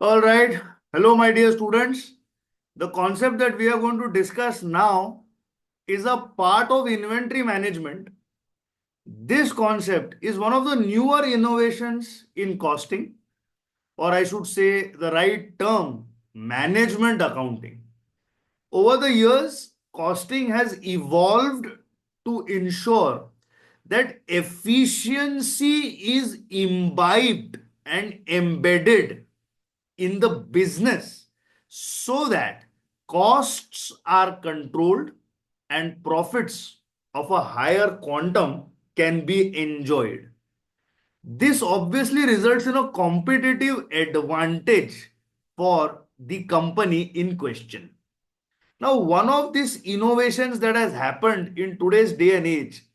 All right. Hello, my dear students. The concept that we are going to discuss now is a part of inventory management. This concept is one of the newer innovations in costing, or I should say the right term, management accounting. Over the years, costing has evolved to ensure that efficiency is imbibed and embedded in the business so that costs are controlled and profits of a higher quantum can be enjoyed. This obviously results in a competitive advantage for the company in question. Now, one of these innovations that has happened in today's day and age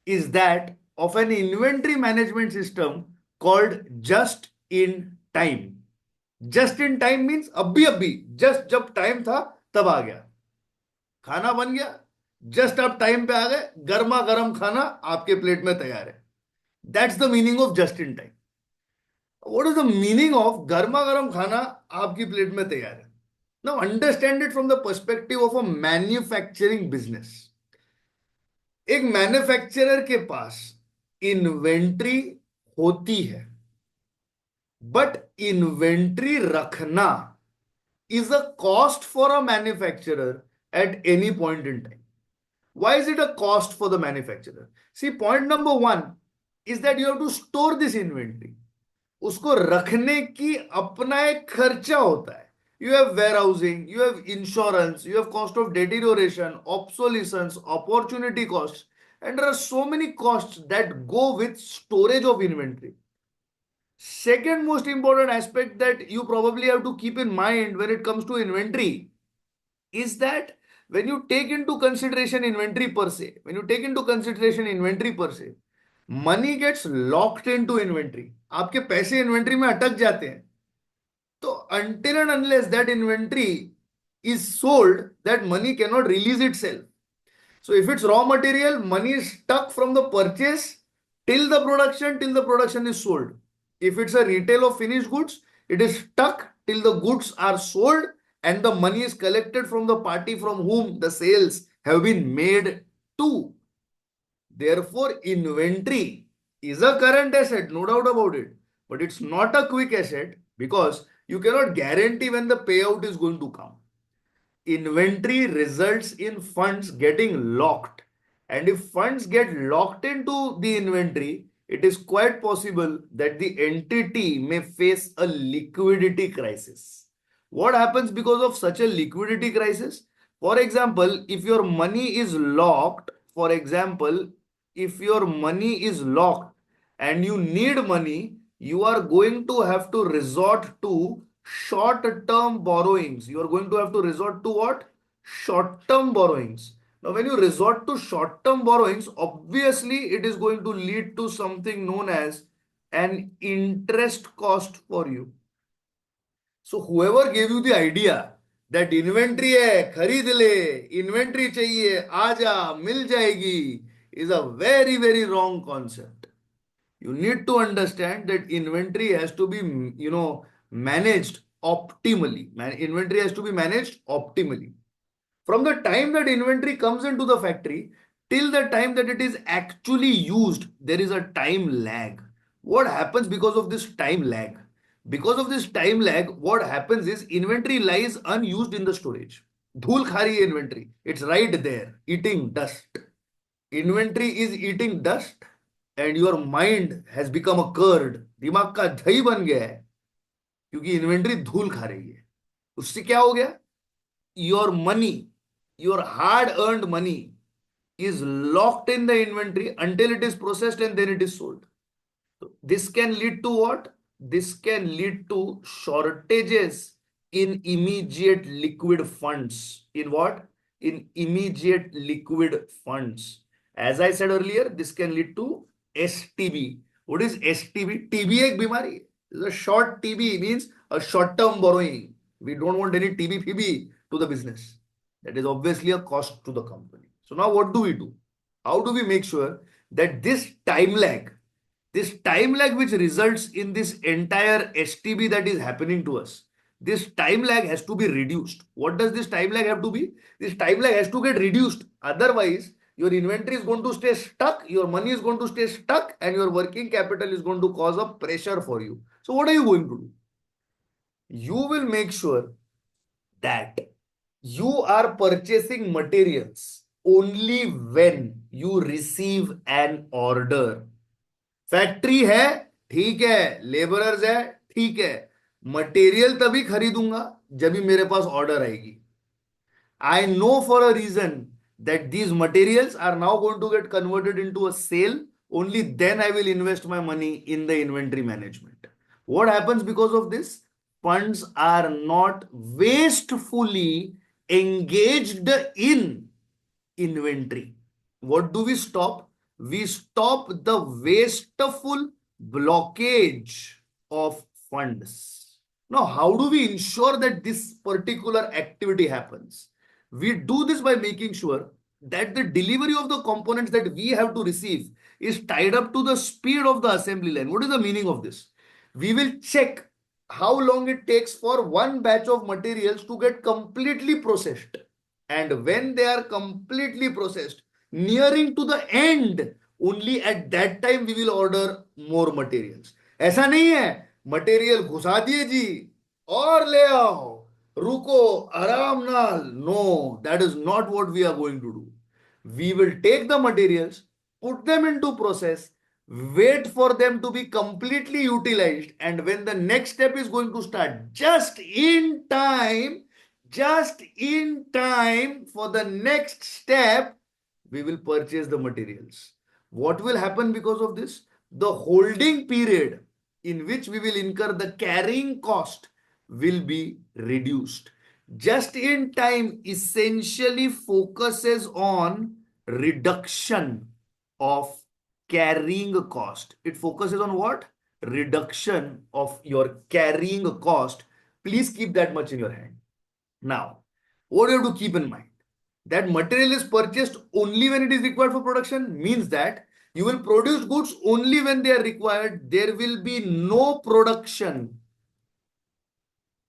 is that of an inventory management system called just in time. Just in time means अभी अभी just जब time था तब आ गया, खाना बन गया, just आप टाइम पे आ गए, गर्मा गर्म खाना आपके प्लेट में तैयार है. That's the meaning of just in time. What is the meaning of गर्मा गर्म खाना आपकी प्लेट में तैयार है? Now understand it from the perspective of a manufacturing business. एक मैन्युफैक्चरर के पास इन्वेंट्री होती है, बट इन्वेंट्री रखना is a cost for a manufacturer at any point in time. Why is it a cost for the manufacturer? See, point number one is that you have to store this inventory. उसको रखने की अपना एक खर्चा होता है. You have warehousing, you have insurance, you have cost of deterioration, obsolescence, opportunity costs, and there are so many costs that go with storage of inventory. Second most important aspect that you probably have to keep in mind when it comes to inventory is that when you take into consideration inventory per se, money gets locked into inventory. आपके पैसे inventory में अटक जाते हैं. तो until and unless that inventory is sold, that money cannot release itself. So if it's raw material, money is stuck from the purchase till the production is sold. If it's a retail of finished goods, it is stuck till the goods are sold and the money is collected from the party from whom the sales have been made to. Therefore, inventory is a current asset, no doubt about it. But it's not a quick asset because you cannot guarantee when the payout is going to come. Inventory results in funds getting locked. And if funds get locked into the inventory, it is quite possible that the entity may face a liquidity crisis. What happens because of such a liquidity crisis? For example, if your money is locked, and you need money, you are going to have to resort to short-term borrowings. You are going to have to resort to what? Short-term borrowings. Now, when you resort to short-term borrowings, obviously it is going to lead to something known as an interest cost for you. So whoever gave you the idea that inventory है, खरीद ले, inventory चाहिए, आजा, मिल जाएगी, is a very, very wrong concept. You need to understand that inventory has to be, managed optimally. Inventory has to be managed optimally. From the time that inventory comes into the factory till the time that it is actually used, there is a time lag. What happens because of this time lag? Because of this time lag, what happens is inventory lies unused in the storage. Dhul khari inventory. It's right there, eating dust. Inventory is eating dust and your mind has become a curd. दिमाग का दही बन गया है क्योंकि inventory धूल खा रही है. उससे क्या हो गया? Your money, your hard earned money is locked in the inventory until it is processed and then it is sold. So this can lead to what? This can lead to shortages in immediate liquid funds. In what? In immediate liquid funds. As I said earlier, this can lead to STB. What is STB? TB एक बीमारी. This is a short TB means a short-term borrowing. We don't want any TB to the business. That is obviously a cost to the company. So now what do we do? How do we make sure that this time lag which results in this entire STB that is happening to us, this time lag has to be reduced. What does this time lag have to be? This time lag has to get reduced. Otherwise, your inventory is going to stay stuck, your money is going to stay stuck, and your working capital is going to cause a pressure for you. So, what are you going to do? You will make sure that you are purchasing materials only when you receive an order. Factory है, ठीक है, labourers है, ठीक है, material तभी खरीदूंगा जब भी मेरे पास ऑर्डर आएगी. I know for a reason that these materials are now going to get converted into a sale. Only then I will invest my money in the inventory management. What happens because of this? Funds are not wastefully engaged in inventory. What do we stop? We stop the wasteful blockage of funds. Now, how do we ensure that this particular activity happens? We do this by making sure that the delivery of the components that we have to receive is tied up to the speed of the assembly line. What is the meaning of this? We will check how long it takes for one batch of materials to get completely processed. And when they are completely processed, nearing to the end, only at that time we will order more materials. ऐसा नहीं है material घुसा दिए जी और ले आओ, रुको आराम नाल. No, that is not what we are going to do. We will take the materials, put them into process, wait for them to be completely utilized, and when the next step is going to start, just in time for the next step, we will purchase the materials. What will happen because of this? The holding period in which we will incur the carrying cost will be reduced. Just in time essentially focuses on reduction of carrying cost. It focuses on what? Reduction of your carrying cost. Please keep that much in your hand. Now, what do you have to keep in mind? That material is purchased only when it is required for production means that you will produce goods only when they are required. There will be no production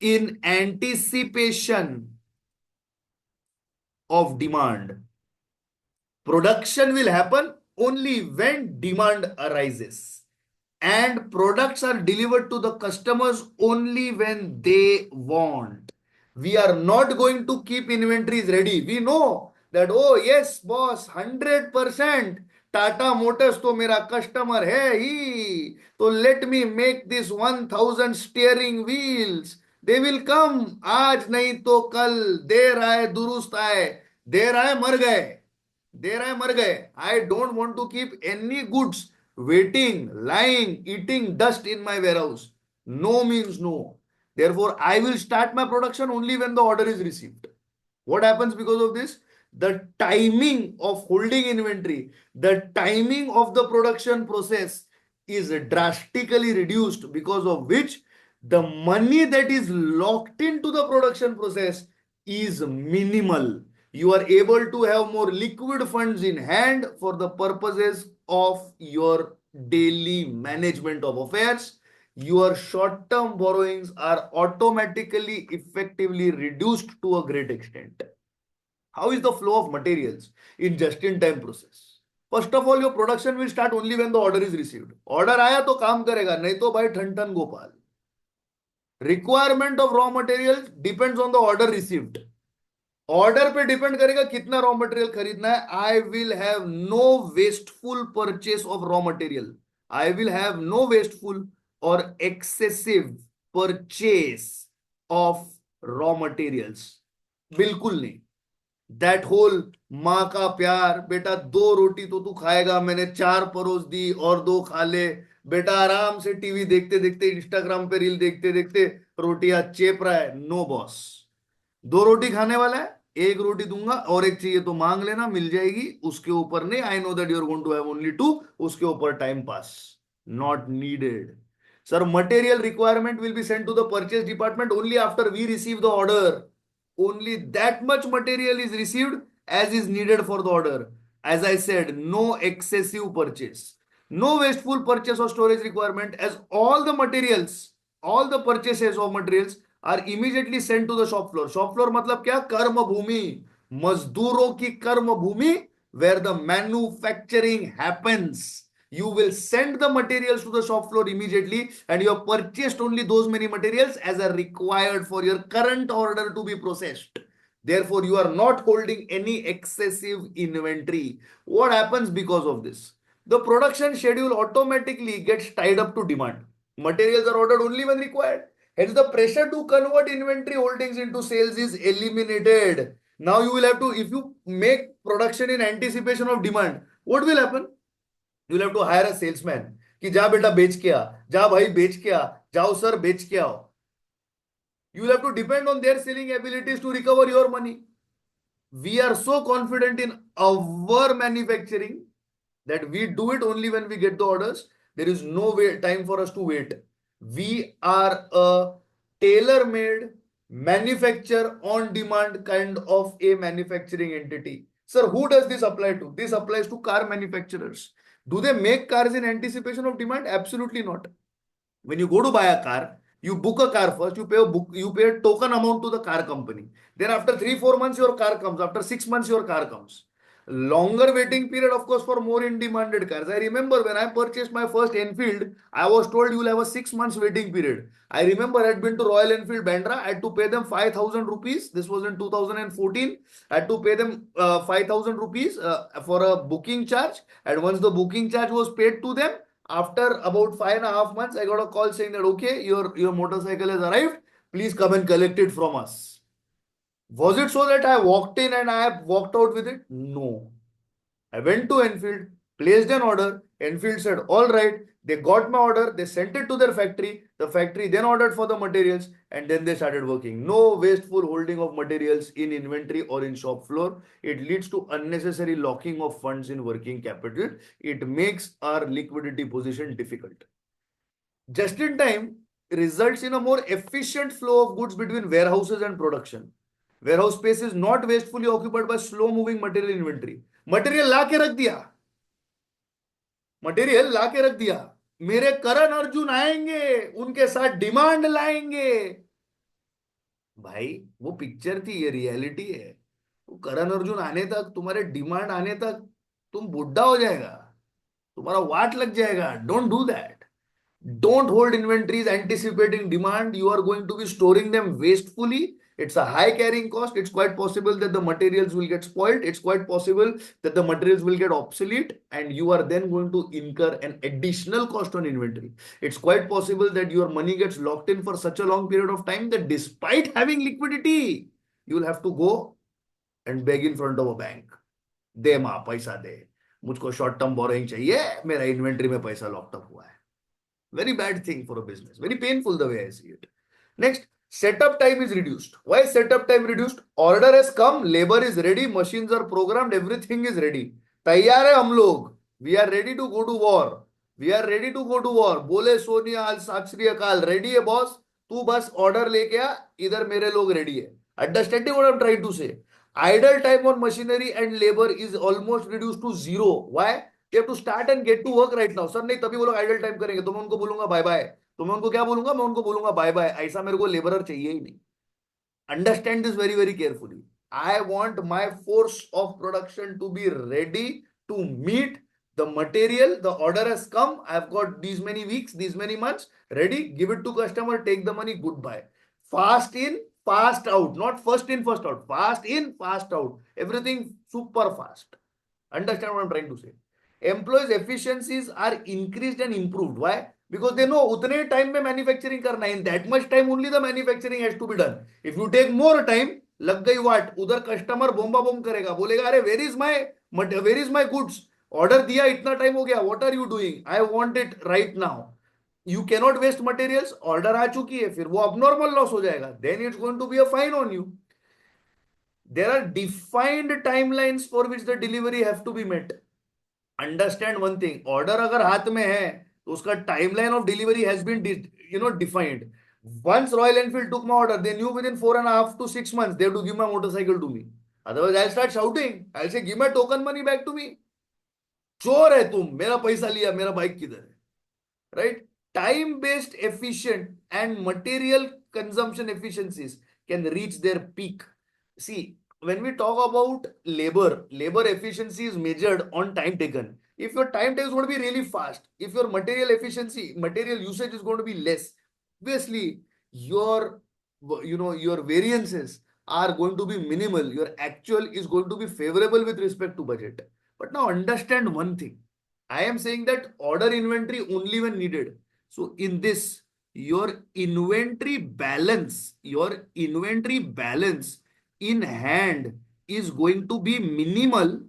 in anticipation of demand. Production will happen only when demand arises. And products are delivered to the customers only when they want. We are not going to keep inventories ready. We know that, oh yes, boss, 100% Tata Motors to mera customer hai hi. So let me make this 1000 steering wheels. They will come. आज नहीं तो कल. देर आए दुरुस्त आए. देर आए मर गए. देर आए मर गए. I don't want to keep any goods waiting, lying, eating dust in my warehouse. No means no. Therefore, I will start my production only when the order is received. What happens because of this? The timing of holding inventory, the timing of the production process is drastically reduced, because of which the money that is locked into the production process is minimal. You are able to have more liquid funds in hand for the purposes of your daily management of affairs. Your short-term borrowings are automatically effectively reduced to a great extent. How is the flow of materials in just-in-time process? First of all, your production will start only when the order is received. Order आया तो काम करेगा, नहीं तो भाई ठन ठन गोपाल. Requirement of raw materials depends on the order received. Order पे डिपेंड करेगा कितना रॉ मटेरियल खरीदना है. I will have no wasteful purchase of raw material. I will have no wasteful और excessive purchase of raw materials. बिल्कुल नहीं. That whole माँ का प्यार, बेटा 2 रोटी तो तू खाएगा, मैंने 4 परोस दी और 2 खा ले. बेटा आराम से टीवी देखते देखते, इंस्टाग्राम पे रील देखते देखते रोटियां चेप रहा है. No boss. 2 रोटी खाने वाला है, 1 रोटी दूंगा और एक चाहिए तो मांग लेना, मिल जाएगी. उसके ऊपर नहीं. I know that you are going to have only 2. उसके ऊपर time pass not needed. Sir material requirement will be sent to the purchase department only after we receive the order. Only that much material is received as is needed for the order. As I said, no excessive purchase, no wasteful purchase or storage requirement, as all the materials, all the purchases of materials are immediately sent to the shop floor. Shop floor मतलब क्या? कर्म भूमि, मजदूरों की कर्म भूमि, where the manufacturing happens. You will send the materials to the shop floor immediately, and you have purchased only those many materials as are required for your current order to be processed. Therefore, you are not holding any excessive inventory. What happens because of this? The production schedule automatically gets tied up to demand. Materials are ordered only when required. Hence, the pressure to convert inventory holdings into sales is eliminated. Now, you will have to, if you make production in anticipation of demand, what will happen? You will have to hire a salesman. कि जा बेटा बेच के आ, जा भाई बेच के आ, जाओ सर बेच के आओ. You will have to depend on their selling abilities to recover your money. We are so confident in our manufacturing that we do it only when we get the orders. There is no time for us to wait. We are a tailor made manufacture on demand kind of a manufacturing entity. Sir, who does this apply to? This applies to car manufacturers. Do they make cars in anticipation of demand? Absolutely not. When you go to buy a car, you book a car first, you pay a token amount to the car company. Then after 3-4 months your car comes, after 6 months your car comes. Longer waiting period, of course, for more in demanded cars. I remember when I purchased my first Enfield, I was told you will have a 6 months waiting period. I remember I had been to Royal Enfield Bandra. I had to pay them 5,000 rupees. This was in 2014. I had to pay them 5,000 rupees for a booking charge. And once the booking charge was paid to them, after about 5.5 months, I got a call saying that, okay, your motorcycle has arrived. Please come and collect it from us. Was it so that I walked in and I have walked out with it? No. I went to Enfield, placed an order. Enfield said, all right. They got my order. They sent it to their factory. The factory then ordered for the materials and then they started working. No wasteful holding of materials in inventory or in shop floor. It leads to unnecessary locking of funds in working capital. It makes our liquidity position difficult. Just in time results in a more efficient flow of goods between warehouses and production. Warehouse space is not wastefully occupied by slow moving material inventory. Material ला के रख दिया, material ला के रख दिया, मेरे करण अर्जुन आएंगे, उनके साथ डिमांड लाएंगे. भाई वो पिक्चर थी, ये रियलिटी है. वो करण अर्जुन आने तक, तुम्हारे डिमांड आने तक तुम बुढ़ा हो जाएगा, तुम्हारा वाट लग जाएगा. Don't do that. Don't hold inventories anticipating demand. You are going to be storing them wastefully. It's a high carrying cost. It's quite possible that the materials will get spoiled. It's quite possible that the materials will get obsolete and you are then going to incur an additional cost on inventory. It's quite possible that your money gets locked in for such a long period of time that despite having liquidity, you will have to go and beg in front of a bank. दे माँ पैसा दे, मुझको short term borrowing चाहिए, मेरा inventory में पैसा locked up हुआ है. Very bad thing for a business. Very painful the way I see it. Next, setup time is reduced. Why is setup time reduced? Order has come, labor is ready, machines are programmed, everything is ready. तैयार है हम लोग. We are ready to go to war. We are ready to go to war. बोले सोनिया आज साक्षरी अकाल ready है boss, तू बस ऑर्डर लेके आ, इधर मेरे लोग रेडी है. Understanding what I'm trying to say? Idle time on machinery and labor is almost reduced to zero. Why? You have to start and get to work right now. Sir नहीं, तभी वो लोग idle time करेंगे तो मैं उनको बोलूंगा bye bye. तो मैं उनको क्या बोलूंगा? मैं उनको बोलूंगा बाय बाय. ऐसा मेरे को लेबरर चाहिए ही नहीं. Understand this very, very carefully. I want my force of production to be ready to meet the material. The order has come. I've got these many weeks, these many months. Ready? Give it to customer. Take the money. Goodbye. Fast in, fast out. Not first in, first out. Fast in, fast out. Everything super fast. Understand what I'm trying to say? Employees efficiencies are increased and improved. Why? Because they know उतने time में manufacturing करना है. In that much time only the manufacturing has to be done. If you take more time, लग गई वाट, उधर customer बोम्बा बोम करेगा, बोलेगा अरे where is my goods? Order दिया, इतना टाइम हो गया, what are you doing? I want it right now. You cannot waste materials. Order आ चुकी है, फिर वो abnormal loss हो जाएगा. Then it's going to be a fine on you. There are defined timelines for which the delivery have to be met. Understand one thing, order अगर हाथ में है तो उसका timeline of delivery has been defined. Once Royal Enfield took my order, they knew within 4.5 to 6 months they have to give my motorcycle to me. Otherwise, I'll start shouting. I'll say, give my token money back to me. चोर है तुम, मेरा पैसा लिया, मेरा bike किधर है? Right? time-based efficient and material consumption efficiencies can reach their peak. See, when we talk about labor efficiency is measured on time taken. If your time take is going to be really fast, if your material efficiency, material usage is going to be less, obviously your your variances are going to be minimal. Your actual is going to be favorable with respect to budget. But now understand one thing. I am saying that order inventory only when needed. So in this, your inventory balance in hand is going to be minimal,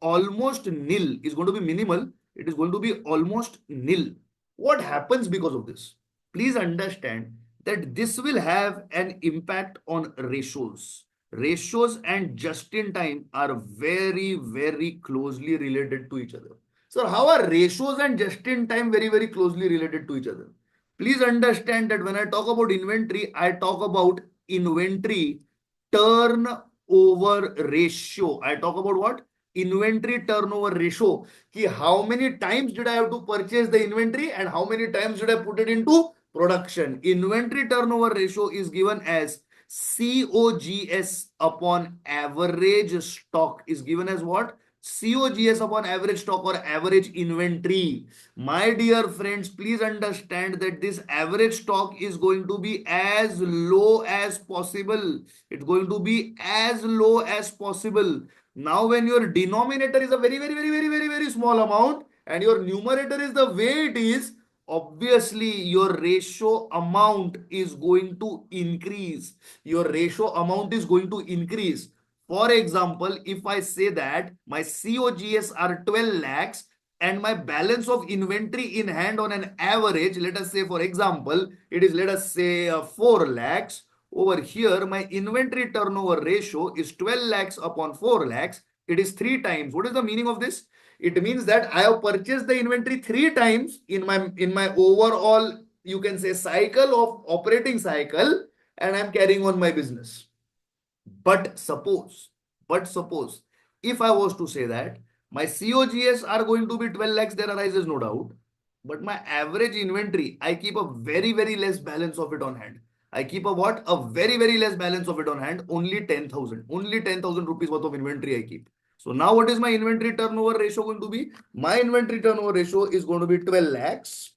almost nil, is going to be minimal. It is going to be almost nil. What happens because of this? Please understand that this will have an impact on ratios. Ratios and just in time are very, very closely related to each other. So, how are ratios and just in time very, very closely related to each other? Please understand that when I talk about inventory, I talk about inventory turnover ratio. I talk about what? Inventory turnover ratio. Ki how many times did I have to purchase the inventory and how many times did I put it into production? Inventory turnover ratio is given as COGS upon average stock, is given as what? COGS upon average stock or average inventory. My dear friends, please understand that this average stock is going to be as low as possible. It's going to be as low as possible. Now, when your denominator is a very, very, very, very, very, very small amount and your numerator is the way it is, obviously your ratio amount is going to increase. Your ratio amount is going to increase. For example, if I say that my COGS are 12 lakhs and my balance of inventory in hand on an average, let us say for example, it is let us say 4 lakhs. Over here, my inventory turnover ratio is 12 lakhs upon 4 lakhs. It is 3 times. What is the meaning of this? It means that I have purchased the inventory 3 times in my overall, you can say, cycle of operating cycle, and I'm carrying on my business. But suppose if I was to say that my COGS are going to be 12 lakhs, there arises no doubt. But my average inventory, I keep a very, very less balance of it on hand. I keep a what? A very, very less balance of it on hand. Only 10,000. Only 10,000 rupees worth of inventory I keep. So now what is my inventory turnover ratio going to be? My inventory turnover ratio is going to be 12 lakhs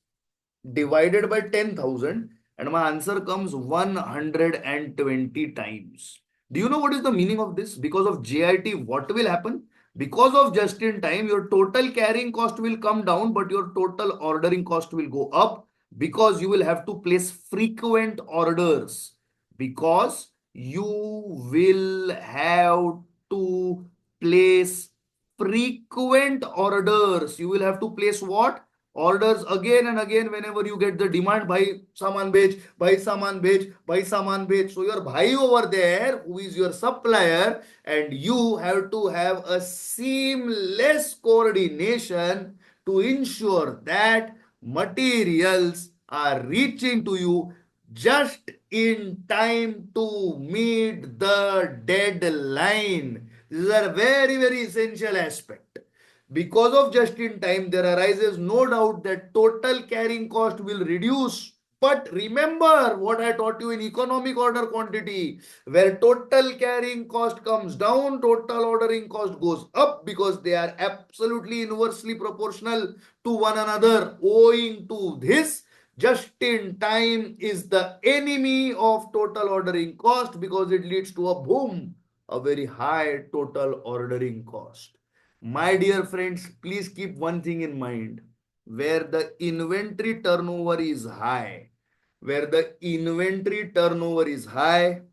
divided by 10,000, and my answer comes 120 times. Do you know what is the meaning of this? Because of JIT, what will happen? Because of just in time, your total carrying cost will come down, but your total ordering cost will go up because you will have to place frequent orders. Because you will have to place frequent orders. You will have to place what? Orders again and again whenever you get the demand. Bhai saman bech, bhai saman bech, bhai saman bech. So your bhai over there, who is your supplier, and you have to have a seamless coordination to ensure that materials are reaching to you just in time to meet the deadline. This is a very, very essential aspect. Because of just in time, there arises no doubt that total carrying cost will reduce. But remember what I taught you in economic order quantity, where total carrying cost comes down, total ordering cost goes up because they are absolutely inversely proportional to one another. Owing to this, just in time is the enemy of total ordering cost because it leads to a boom, a very high total ordering cost. My dear friends, please keep one thing in mind. Where the inventory turnover is high, where the inventory turnover is high,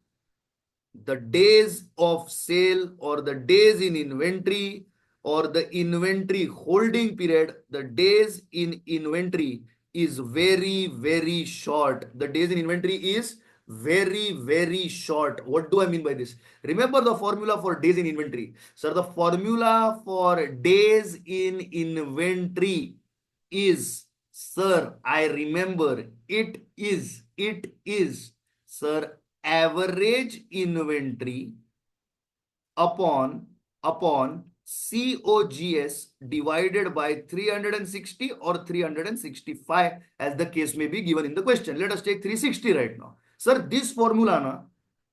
the days of sale or the days in inventory or the inventory holding period, the days in inventory is very, very short. The days in inventory is very, very short. What do I mean by this? Remember the formula for days in inventory. Sir, the formula for days in inventory is, sir, I remember, it is, sir, average inventory upon COGS divided by 360 or 365 as the case may be given in the question. Let us take 360 right now. Sir, this formula na,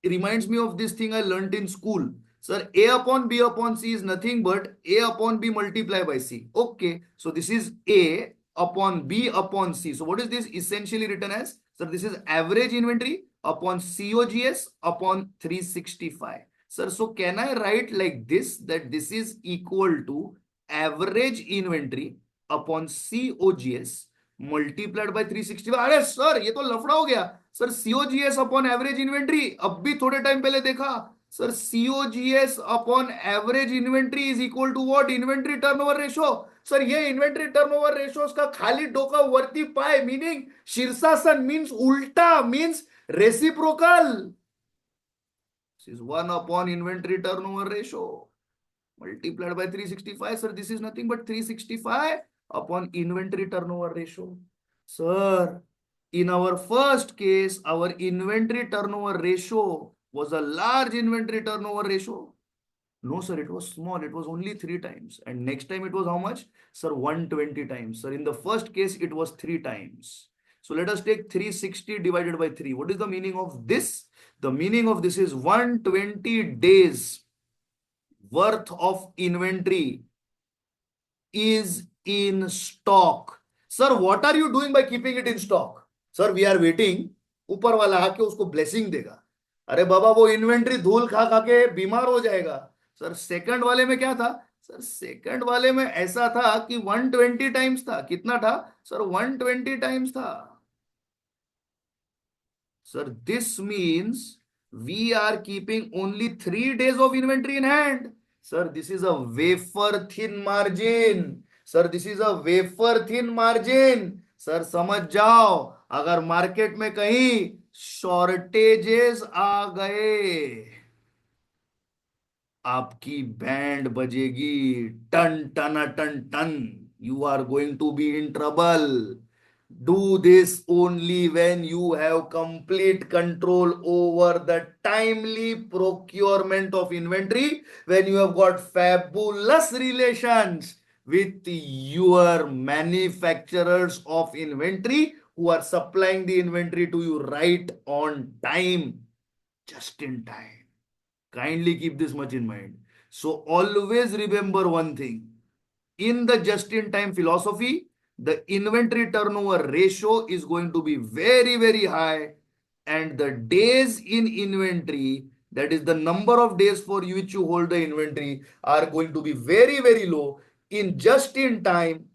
it reminds me of this thing I learned in school. Sir, A upon B upon C is nothing but A upon B multiplied by C. Okay, so this is A upon B upon C. So what is this essentially written as? Sir, this is average inventory upon COGS upon 365. Sir, so can I write like this, that this is equal to average inventory upon COGS multiplied by 365? अरे sir ये तो लफड़ा हो गया sir. COGS upon average inventory अब भी थोड़े time पहले देखा sir. COGS upon average inventory is equal to what? Inventory turnover ratio. Sir ये इन्वेंट्री टर्नओवर रेशो का खाली डोका वरती पाय मीनिंग शीर्षासन मीन्स उल्टा means reciprocal. This is 1 upon inventory turnover ratio multiplied by 365. Sir, this is nothing but 365 upon inventory turnover ratio. Sir, in our first case, our inventory turnover ratio was a large inventory turnover ratio. No, sir, it was small. It was only 3 times. And next time it was how much? Sir, 120 times. Sir, in the first case, it was 3 times. So let us take 360 divided by 3. What is the meaning of this? The meaning of this is 120 days worth of inventory is in stock. Sir, what are you doing by keeping it in stock? Sir, we are waiting. ऊपर वाला आके उसको blessing देगा. अरे बाबा वो inventory धूल खा खा के बीमार हो जाएगा. सर सेकंड वाले में क्या था? सर सेकंड वाले में ऐसा था कि 120 टाइम्स था. कितना था? सर 120 टाइम्स था. Sir, this means we are keeping only 3 days of inventory in hand. Sir, this is a wafer thin margin. Sir, this is a wafer thin margin. Sir समझ जाओ, अगर मार्केट में कहीं shortages आ गए आपकी band बजेगी टन टन टन टन. You are going to be in trouble. Do this only when you have complete control over the timely procurement of inventory, when you have got fabulous relations with your manufacturers of inventory who are supplying the inventory to you right on time, just in time. Kindly keep this much in mind. So always remember one thing. In the just-in-time philosophy, the inventory turnover ratio is going to be very, very high, and the days in inventory, that is the number of days for which you hold the inventory, are going to be very, very low. In just-in-time,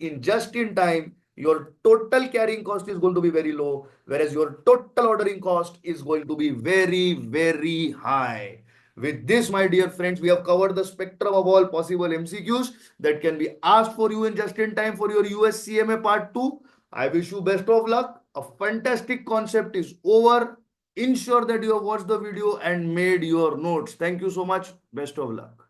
your total carrying cost is going to be very low, whereas your total ordering cost is going to be very, very high. With this, my dear friends, we have covered the spectrum of all possible MCQs that can be asked for you in just in time for your US CMA Part 2. I wish you best of luck. A fantastic concept is over. Ensure that you have watched the video and made your notes. Thank you so much. Best of luck.